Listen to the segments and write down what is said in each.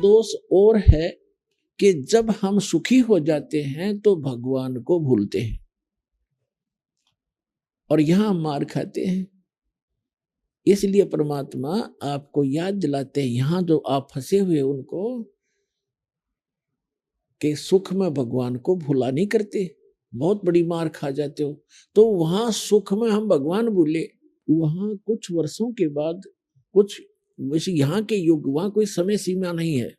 दोष और है कि जब हम सुखी हो जाते हैं तो भगवान को भूलते हैं और यहां मार खाते हैं। इसलिए परमात्मा आपको याद दिलाते हैं यहां जो आप फंसे हुए उनको, कि सुख में भगवान को भूला नहीं करते, बहुत बड़ी मार खा जाते हो। तो वहां सुख में हम भगवान भूले, वहां कुछ वर्षों के बाद, कुछ वैसे यहाँ के युग, वहां कोई समय सीमा नहीं है,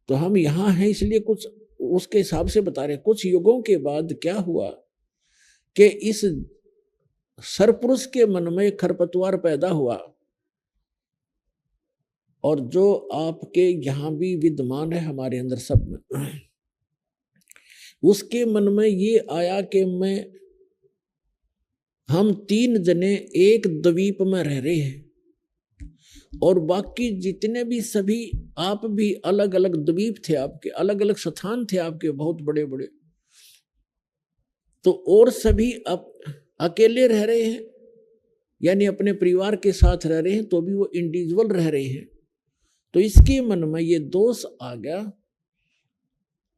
तो हम यहाँ हैं इसलिए कुछ उसके हिसाब से बता रहे। कुछ युगों के बाद क्या हुआ कि इस सरपुरुष के मन में खरपतवार पैदा हुआ, और जो आपके यहां भी विद्यमान है हमारे अंदर सब में, उसके मन में ये आया कि हम 3 जने एक द्वीप में रह रहे हैं और बाकी जितने भी सभी, आप भी अलग अलग द्वीप थे आपके, अलग अलग स्थान थे आपके बहुत बड़े बड़े, तो और सभी अब अकेले रह रहे हैं, यानी अपने परिवार के साथ रह रहे हैं, तो भी वो इंडिविजुअल रह रहे हैं। तो इसके मन में ये दोष आ गया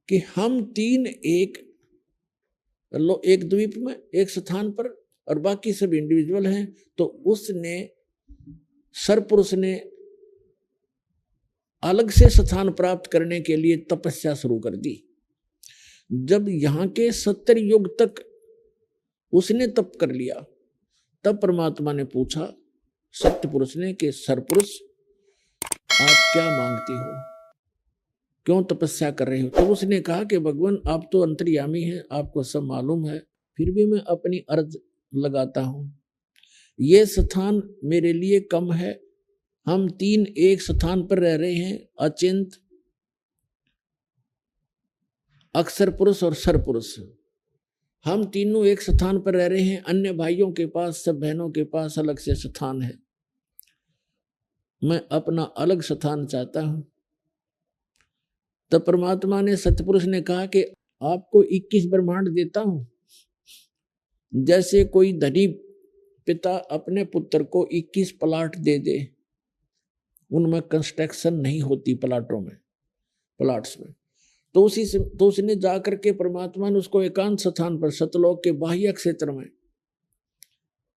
कि हम 3 एक द्वीप में एक स्थान पर और बाकी सब इंडिविजुअल हैं। तो उसने, सरपुरुष ने अलग से स्थान प्राप्त करने के लिए तपस्या शुरू कर दी। जब यहाँ के 70 युग तक उसने तप कर लिया, तब परमात्मा ने पूछा सत्य पुरुष ने कि सरपुरुष आप क्या मांगते हो, क्यों तपस्या कर रहे हो? तो उसने कहा कि भगवान आप तो अंतर्यामी हैं, आपको सब मालूम है, फिर भी मैं अपनी अर्ज लगाता हूं। ये स्थान मेरे लिए कम है, हम 3 एक स्थान पर रह रहे हैं, अचिंत, अक्षर पुरुष और सरपुरुष। हम तीनों एक स्थान पर रह रहे हैं, अन्य भाइयों के पास, सब बहनों के पास अलग से स्थान है, मैं अपना अलग स्थान चाहता हूं। तब परमात्मा ने, सतपुरुष ने कहा कि आपको 21 ब्रह्मांड देता हूं। जैसे कोई धनी पिता अपने पुत्र को 21 प्लाट दे दे, उनमें कंस्ट्रक्शन नहीं होती प्लाटों में, प्लाट्स में, तो उसने जाकर के परमात्मा ने उसको एकांत स्थान पर सतलोक के बाह्य क्षेत्र में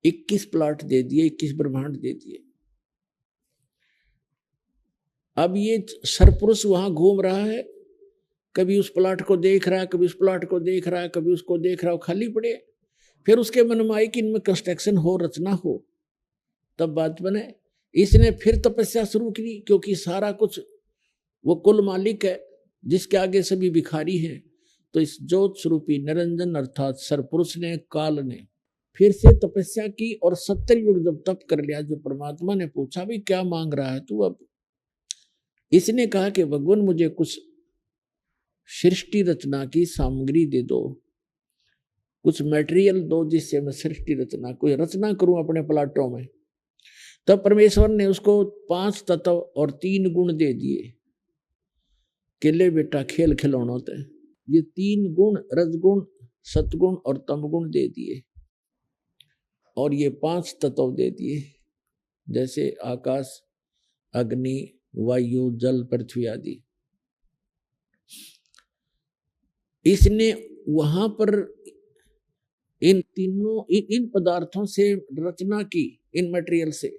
21 प्लाट दे दिए, 21 ब्रह्मांड दे दिए। अब ये सरपुरुष वहां घूम रहा है, कभी उस प्लाट को देख रहा है, कभी उस प्लाट को देख रहा है, कभी उसको देख रहा है, खाली पड़े। फिर उसके मन में आई कि इनमें कंस्ट्रक्शन हो, रचना हो, तब बात बने। इसने फिर तपस्या शुरू की, क्योंकि सारा कुछ वो कुल मालिक है जिसके आगे सभी भिखारी हैं। तो इस ज्योत स्वरूपी निरंजन अर्थात सरपुरुष ने, काल ने फिर से तपस्या की, और 70 युग जब तप कर लिया, जो परमात्मा ने पूछा भी क्या मांग रहा है तू? अब इसने कहा कि भगवान मुझे कुछ सृष्टि रचना की सामग्री दे दो, कुछ मटेरियल दो जिससे मैं सृष्टि रचना, कोई रचना करूं अपने प्लाटों में। तब परमेश्वर ने उसको 5 तत्व और 3 गुण दे दिए कि ले बेटा खेल खिलौनों होते हैं। ये 3 गुण, रजगुण, सतगुण और तमगुण दे दिए, और ये 5 तत्व दे दिए, जैसे आकाश, अग्नि, वायु, जल, पृथ्वी आदि। इसने वहां पर इन तीनों इन पदार्थों से रचना की, इन मटेरियल से।